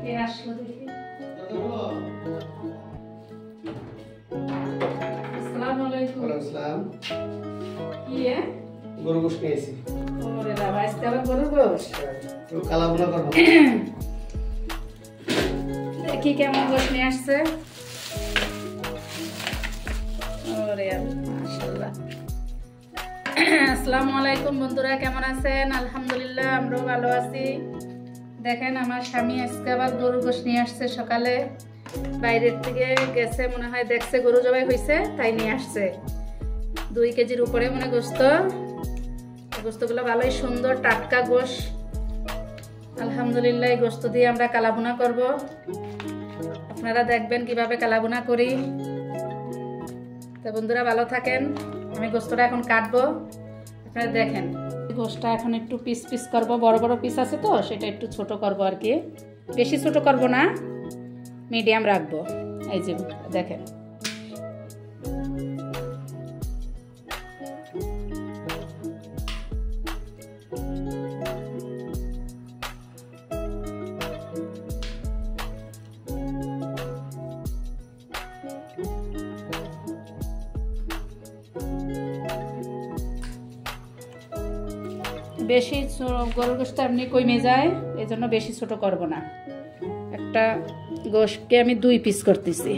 কে আসলো দেখি। আসসালামু আলাইকুম। ওয়ালাইকুম আসসালাম। কি এ? গরু গোশত নিয়েছি। ওরে বাবা, আজকে আবার গরুর গোশত? একটু কালাভুনা করবো। দেখি কেমন গোশত নিয়ে আসছে। ওরে মাশাআল্লাহ। আসসালামু আলাইকুম বন্ধুরা, কেমন আছেন? আলহামদুলিল্লাহ, আমরাও ভালো আছি। দেখেন আমার স্বামী আজকে আবার গরুর গোশত নিয়ে আসছে। সকালে বাইরের থেকে গেছে, মনে হয় দেখছে গরু জবাই হয়েছে, তাই নিয়ে আসছে। 2 কেজির উপরে মনে গোস্তগুলো ভালোই সুন্দর, টাটকা গোশত। আলহামদুলিল্লাহ, এই গোশত দিয়ে আমরা কালাভুনা করব। আপনারা দেখবেন কিভাবে কালাভুনা করি। তো বন্ধুরা ভালো থাকেন। আমি গোস্তটা এখন কাটবো, আপনারা দেখেন। গোশতটা এখন একটু পিস পিস করব, বড় বড় পিস আছে তো সেটা একটু ছোট করব আর কি। বেশি ছোট করব না, মিডিয়াম রাখবো। এই যে দেখেন, বেশি গরুর গোশত এমনি কমে যায়, এই জন্য বেশি ছোট করব না। একটা গোশতকে আমি 2 পিস করতেছি।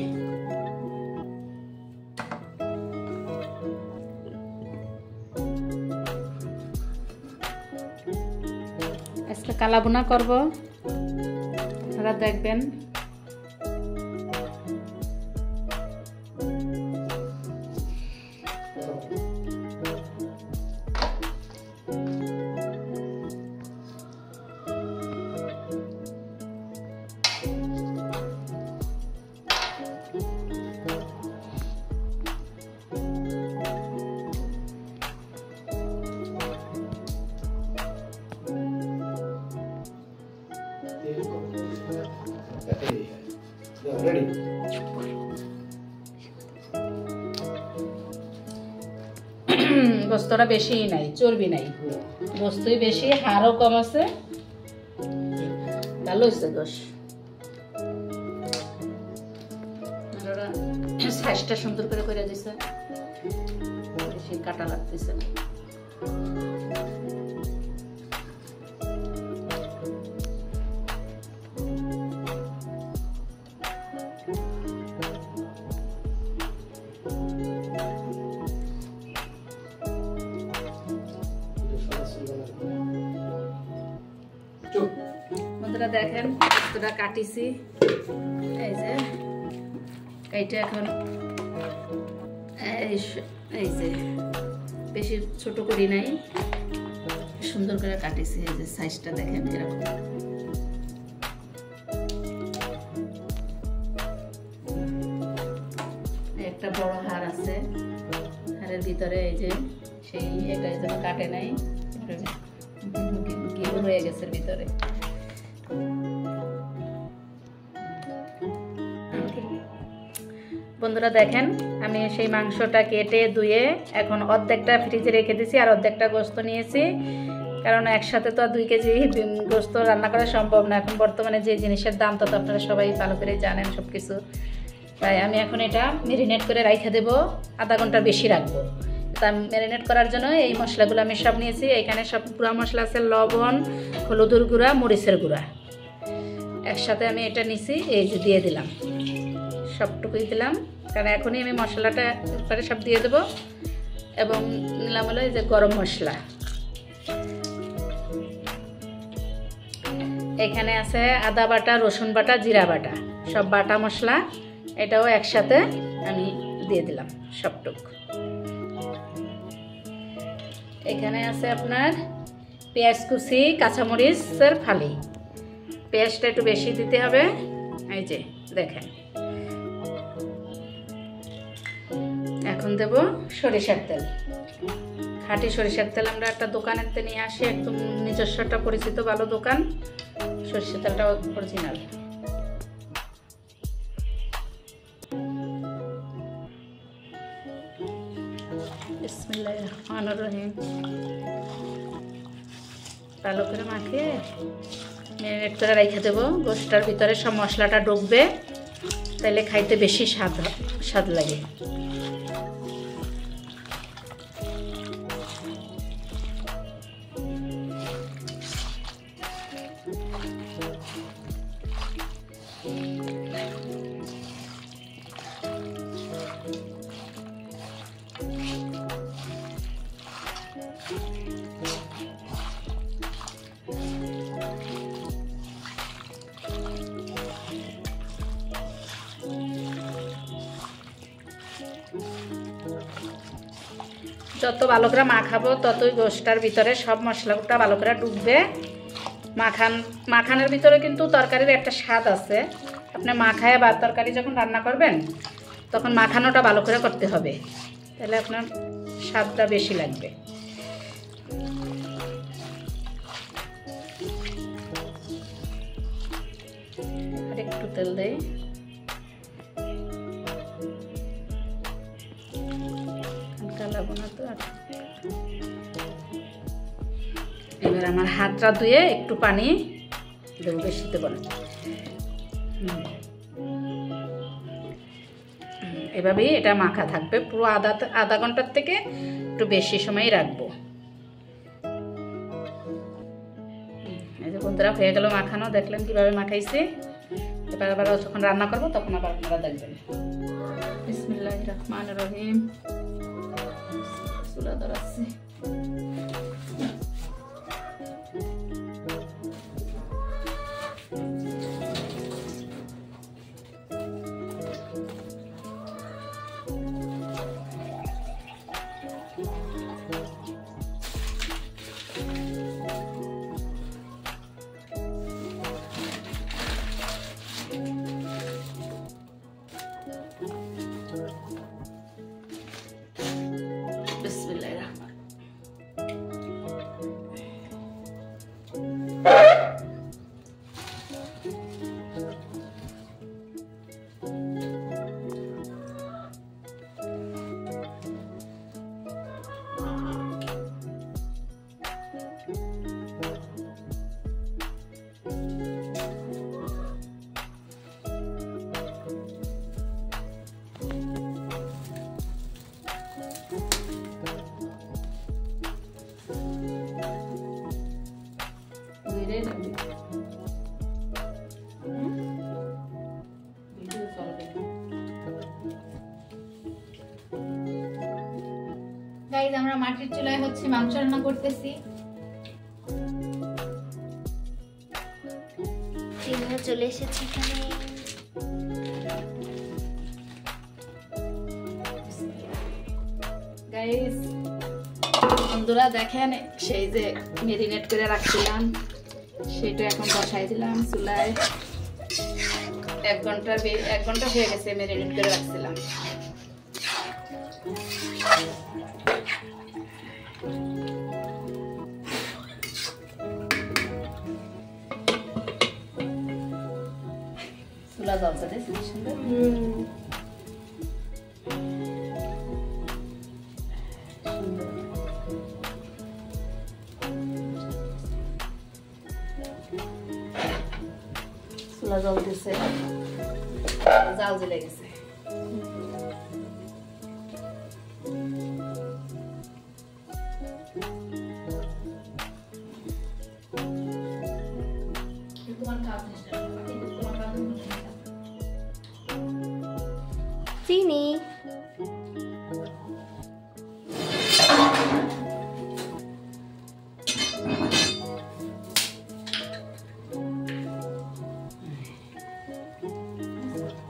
আজকে কালাভুনা করব, আপনারা দেখবেন। রেডি। গোস্তটা বেশি নাই, চর্বি নাই, গোস্তই বেশি, হাড়ও কম আছে। ভালো হয়েছে গোশত, সাইজটা সুন্দর করে করে দিছে, বেশি কাটা লাগতেছে না। বন্ধুরা দেখেন, গোস্তটা কাটিছি। এই যে এইটা এখন এই যে বেশি ছোট করি নাই, সুন্দর করে কাটিছি। এই যে সাইজটা দেখেন এরকম। একটা বড় হাড় আছে, হাড়ের ভিতরে এই যে সেই এটা যেন কাটে নাই, গিলো হয়ে গেছে ভিতরে। বন্ধুরা দেখেন, আমি সেই মাংসটা কেটে ধুয়ে এখন অর্ধেকটা ফ্রিজে রেখে দিয়েছি, আর অর্ধেকটা গোশত নিয়েছি। কারণ একসাথে তো 2 কেজি গোশত রান্না করা সম্ভব না। এখন বর্তমানে যে জিনিসের দাম তত আপনারা সবাই ভালো করে জানেন সব কিছু। তাই আমি এখন এটা ম্যারিনেট করে রাখা দেবো, আধা ঘন্টার বেশি রাখবো। তা ম্যারিনেট করার জন্য এই মশলাগুলো আমি সব নিয়েছি। এখানে সব গুঁড়া মশলা আছে, লবণ, হলুদের গুঁড়া, মরিচের গুঁড়া, একসাথে আমি এটা নিছি। এই যে দিয়ে দিলাম, সবটুকুই দিলাম, কারণ এখনই আমি মশলাটা পরে সব দিয়ে দেবো। এবং নিলাম হলো এই যে গরম মশলা, এখানে আছে আদা বাটা, রসুন বাটা, জিরা বাটা, সব বাটা মশলা। এটাও একসাথে আমি দিয়ে দিলাম সবটুকু। এখানে আছে আপনার পেঁয়াজ কুচি, কাঁচামরিচের ফালি। পেঁয়াজটা একটু বেশি দিতে হবে। এই যে দেখেন, এখন দেব সরিষার তেল, খাঁটি সরিষার তেল। আমরা একটা দোকানের থেকে নিয়ে আসি, একদম নিজস্ব একটা পরিচিত ভালো দোকান। সরিষার তেলটা অরিজিনাল। বিসমিল্লাহির রহমানির রহিম। ভালো করে মাখিয়ে ম্যারিনেট করে রেখে দেবো। গোশটার ভিতরে সব মশলাটা ঢুকবে, তাহলে খাইতে বেশি স্বাদ লাগে। যত ভালো করে মাখাবো ততই গোশটার ভিতরে সব মশলাটা ভালো করে ঢুকবে। মাখানোর ভিতরে কিন্তু তরকারির একটা স্বাদ আছে। আপনি মাখায় বা তরকারি যখন রান্না করবেন তখন মাখানোটা ভালো করে করতে হবে, তাহলে আপনার স্বাদটা বেশি লাগবে। আর একটু তেল দেই। এবার আমার হাতটা ধুয়ে একটু পানি দেবো, বেশি দেবো না। এভাবেই এটা মাখা থাকবে পুরো আধা ঘন্টার থেকে একটু বেশি সময় রাখবো। এই যে বন্ধুরা হয়ে গেল মাখানো, দেখলেন কিভাবে মাখাইছি। এবার আবার যখন রান্না করবো তখন আবার আপনারা দেখবেন। বিসমিল্লাহির রহমানির রহিম। চুলা ধরাচ্ছি। গাইস, আমরা মাটির চুলায় মাংস রান্না করতেছি। চিংড়ি চলে এসেছে এখানে। গাইস বন্ধুরা দেখেন, সেই যে মেরিনেট করে রাখছিলাম সেটা এখন বসাই দিলাম চুলায়। 1 ঘন্টা হয়ে গেছে মেরিনেট করে রাখছিলাম। চুলা জ্বলছে দেখছেন সুন্দর। চুলা জ্বলতেছে, জাল জ্বলে গেছে। চিনি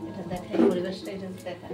এটা দেখাই, পরিবেশটা এটা দেখাই।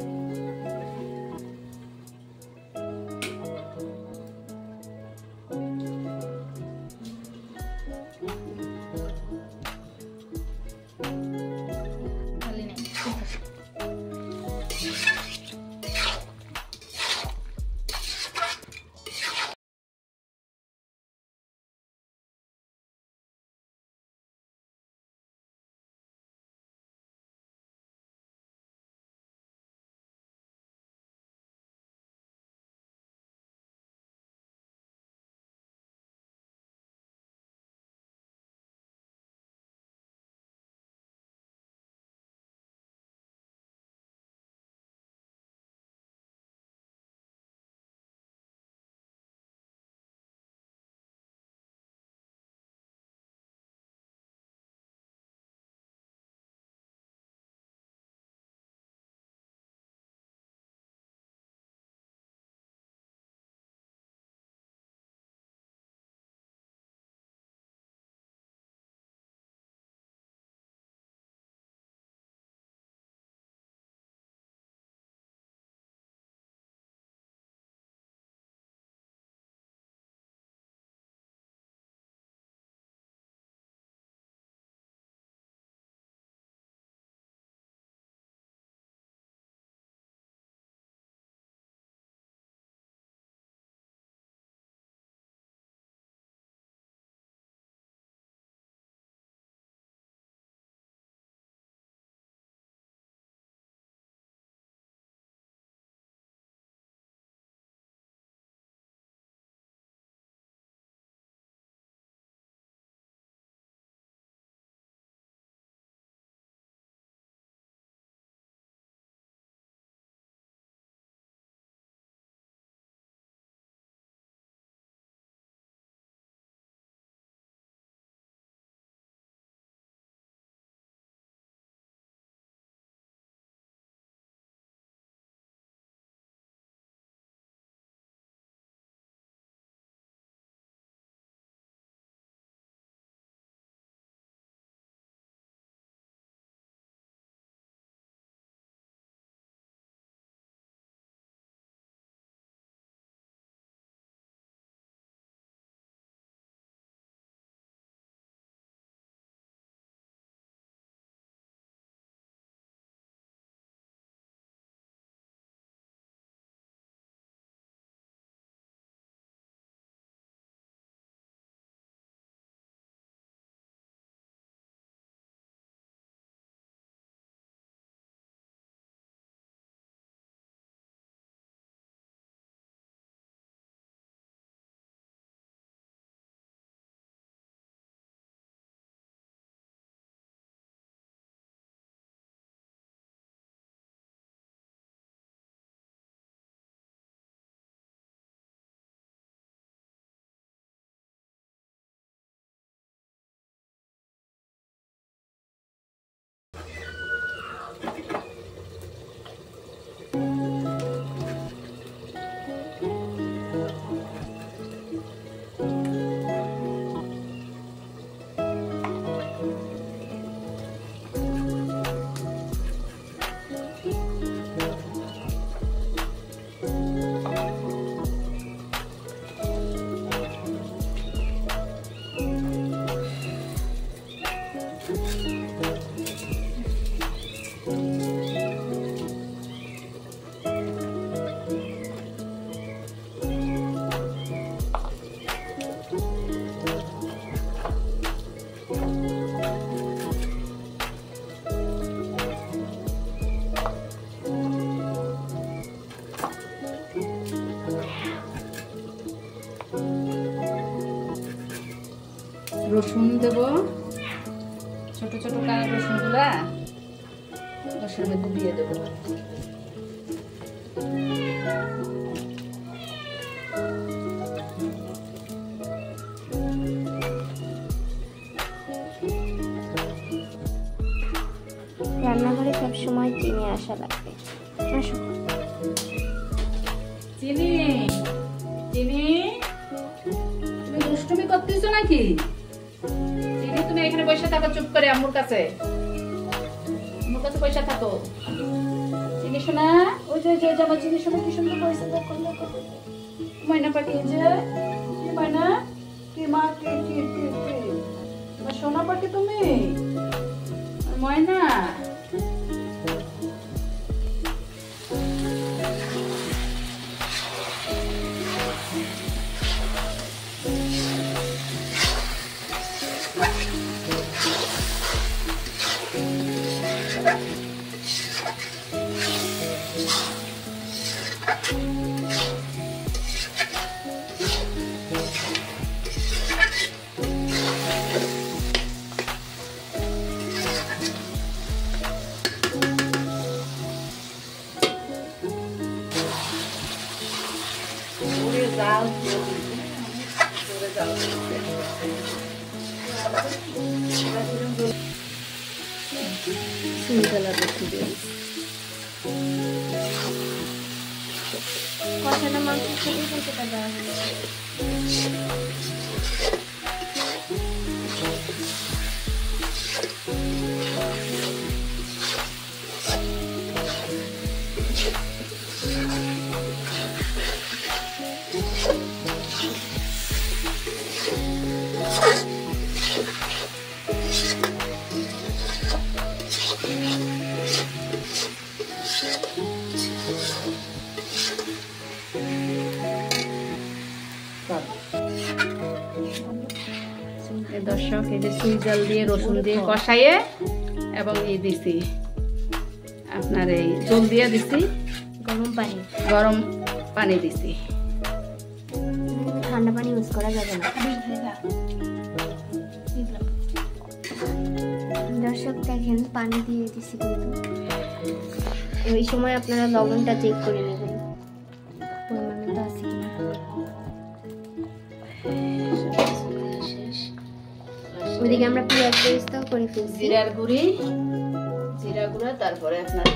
রসুন দেব, ছোট ছোট কাটা রসুনগুলা রসুনের মধ্যে দিয়ে দেবো। রান্নাঘরে সবসময় চিনি আসা লাগবে। আসো। চিনি, চিনি, তুমি দুষ্টুমি করতেছো নাকি? চিনি, তুমি এখানে বসে থাকো চুপ করে আম্মুর কাছে। আম্মুর কাছে বসে থাকো। চিনি শোনা, ওই যে আমার চিনি শোনা কি সুন্দর বসে দেখো দেখো। ময়না পাখি যে, কি ময়না? কি মা কি সোনা পাখি তুমি? ময়না জাল জোরে জাল কষানো মাংসের সাথে সেটা দেওয়া হয়েছে। দর্শক, এই যে সুই জাল দিয়ে রসুন দিয়ে কষাইয়ে এবং এই দিছি আপনার এই জল দিয়ে দিছি, গরম পানি দিছি। ঠান্ডা পানি ইউজ করা যাবে না। দর্শক দেখেন পানি দিয়ে দিছি, কিন্তু ওই সময় আপনারা লবণটা চেক করে নেবেন পরিমাণটা আছে কিনা। ওইদিকে আমরা পেঁয়াজ পেস্টও করে ফেলছি। জিরার গুঁড়ি, জিরা গুঁড়া, তারপরে আপনার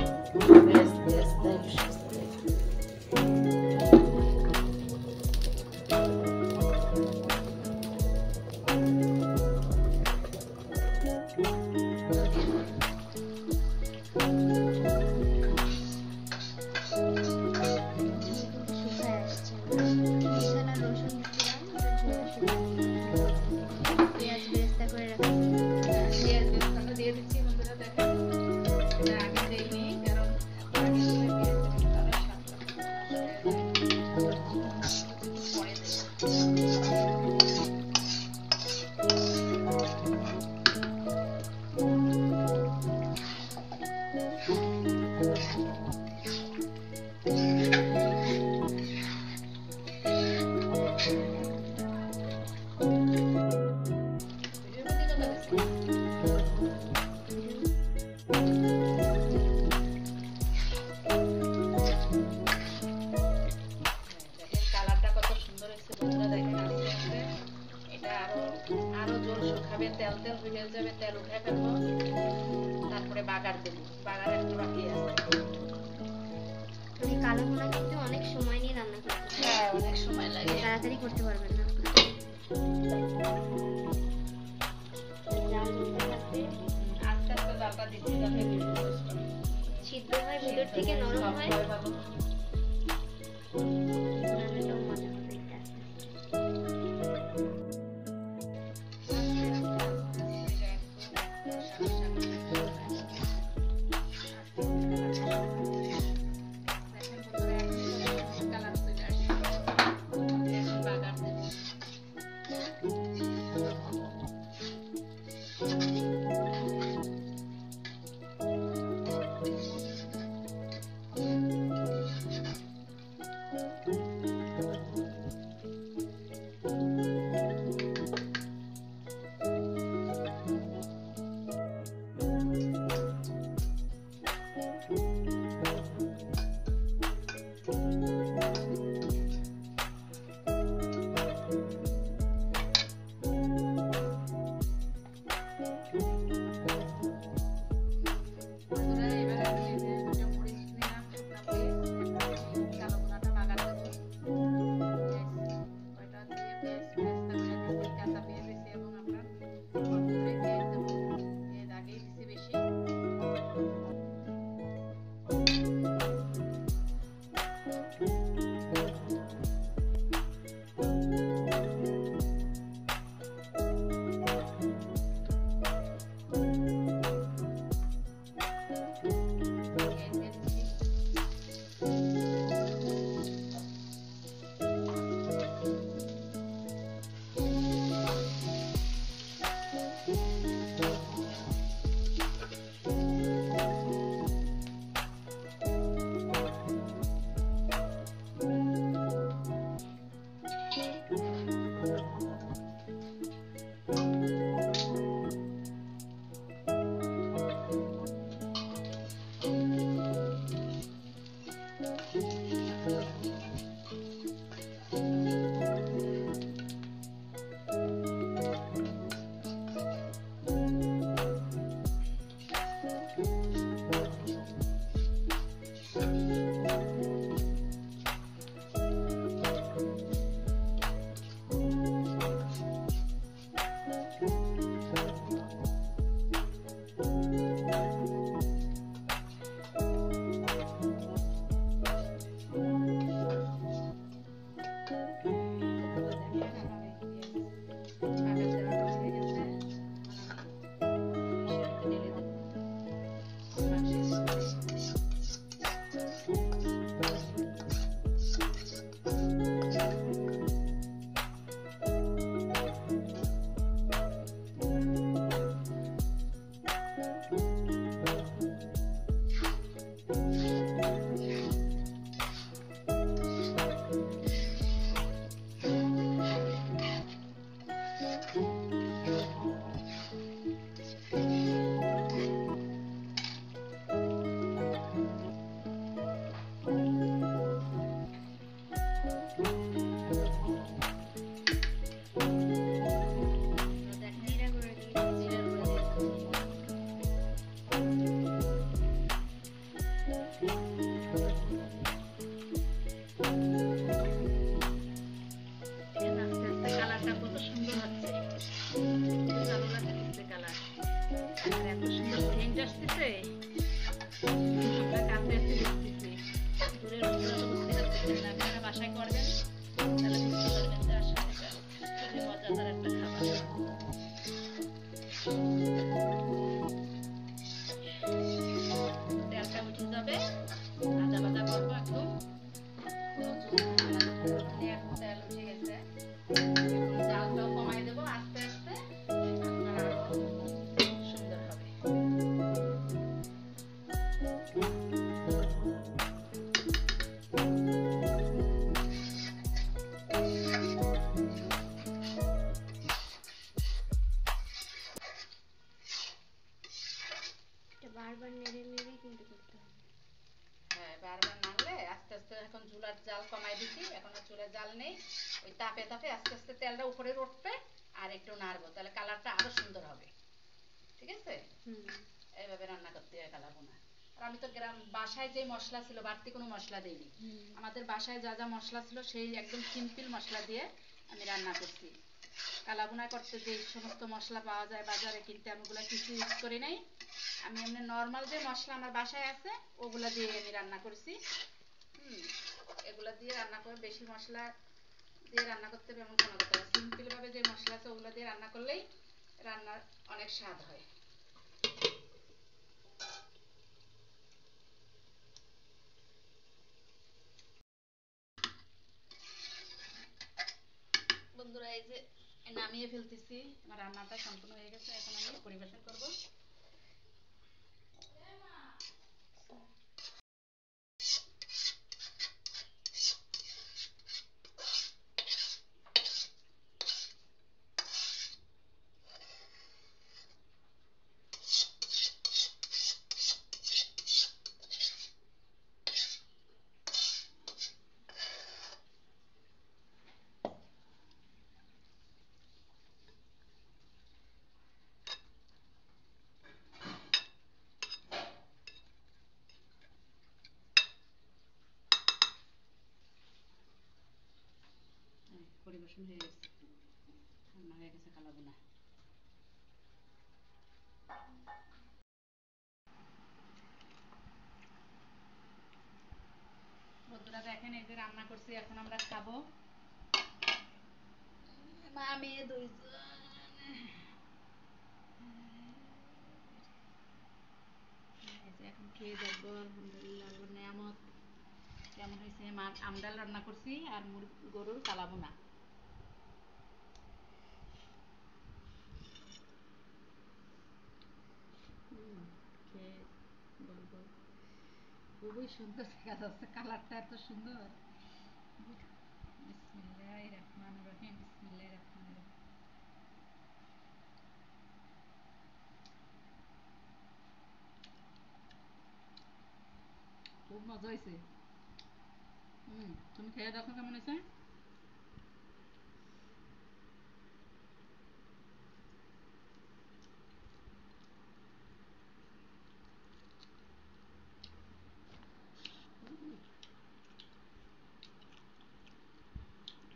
তেল তেল হয়ে যাবে, তেল উঠে ফেলবো, তারপরে বাগার দেবো। বাগার একটু বাকি আছে। করতে পারবেন না আপনারা। জাল হতে থাকবে, আস্তে আস্তে জালটা দিতে যাবে, সিদ্ধ হয় ভিতর থেকে, নরম হয়, ভালো। রান্নাটাও মজা হবে এটা। বারবার নেড়ে নেড়ে কিন্তু করতে হবে। হ্যাঁ, বারবার নাড়লে আস্তে আস্তে, এখন চুলার জাল কমাই দিছি, এখন আর চুলার জাল নেই, ওই তাপে তাপে আস্তে আস্তে তেলটা উপরে উঠবে আর একটু নাড়বো, তাহলে কালারটা আরো সুন্দর হবে। ঠিক আছে, এইভাবে রান্না করতে হয় কালা ভুনা। আর আমি তো বাসায় যে মশলা ছিল, বাড়তি কোনো মশলা দেইনি। আমাদের বাসায় যা যা মশলা ছিল সেই একদম সিম্পল মশলা দিয়ে আমি রান্না করছি। কালাভুনা করতে যে সমস্ত মশলা পাওয়া যায় বাজারে, কিন্তু আমি ওগুলো কিছু ইউজ করি নাই। আমি এমনি নর্মাল যে মশলা আমার বাসায় আছে ওগুলা দিয়ে আমি রান্না করছি। এগুলা দিয়ে রান্না করে, বেশি মশলা দিয়ে রান্না করতে হবে এমন কোনো কথা না। সিম্পলভাবে যে মশলা আছে ওগুলো দিয়ে রান্না করলেই রান্নার অনেক স্বাদ হয়। বন্ধুরা, এই যে নামিয়ে ফেলতেছি, আমার রান্নাটা সম্পূর্ণ হয়ে গেছে। এখন আমি পরিবেশন করব। পরিবেশন হয়ে গেছে, রান্না হয়ে গেছে কালাভুনা। বন্ধুরা দেখেন, এই যে রান্না করছি, এখন আমরা খাবো। মা মেয়ে দুইজনে। এখন খেয়ে দেখবো আলহামদুলিল্লাহ আল্লাহর নেয়ামত কেমন হয়েছে। মা আমডাল রান্না করছি আর গরুর কালাভুনা। খেয়ে বলবো খুবই সুন্দর দেখা যাচ্ছে, কালারটা এত সুন্দর। বিসমিল্লাহির রহমানির রহিম, বিসমিল্লাহির রহমানির রহিম। খুব মজা হয়েছে। তুমি খেয়ে দেখো কেমন হয়েছে।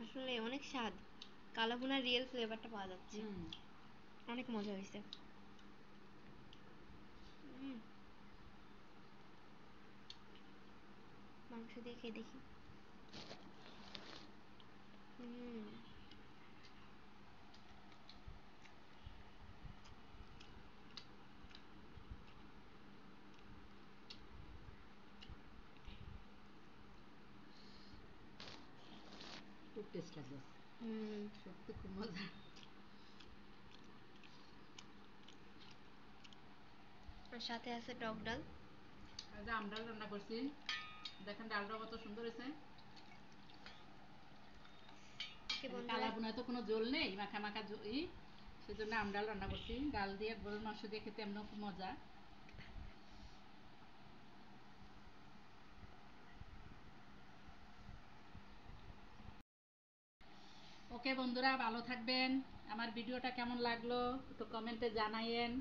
আসলে অনেক স্বাদ, কালাভুনার রিয়েল ফ্লেভারটা পাওয়া যাচ্ছে। অনেক মজা হয়েছে। মাংস দিয়ে খেয়ে দেখি। খুব টেস্ট লাগছে, সত্যি খুব মজা। আর সাথে আছে টক ডাল। এই যে আমডাল রান্না করছি, দেখেন ডালটা কত সুন্দর হয়েছে। কালাভুনায় তো কোনো জল নেই, মাখা মাখা সেজন্য আমডাল রান্না করছি। ডাল দিয়ে গরুর মাংস দিয়ে খেতে এমন খুব মজা। ওকে বন্ধুরা, ভালো থাকবেন। আমার ভিডিওটা কেমন লাগলো একটু কমেন্টে জানাইয়েন।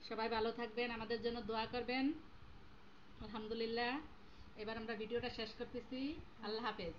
সবাই ভালো থাকবেন, আমাদের জন্য দোয়া করবেন। আলহামদুলিল্লাহ, এবার আমরা ভিডিওটা শেষ করতেছি। আল্লাহ হাফেজ।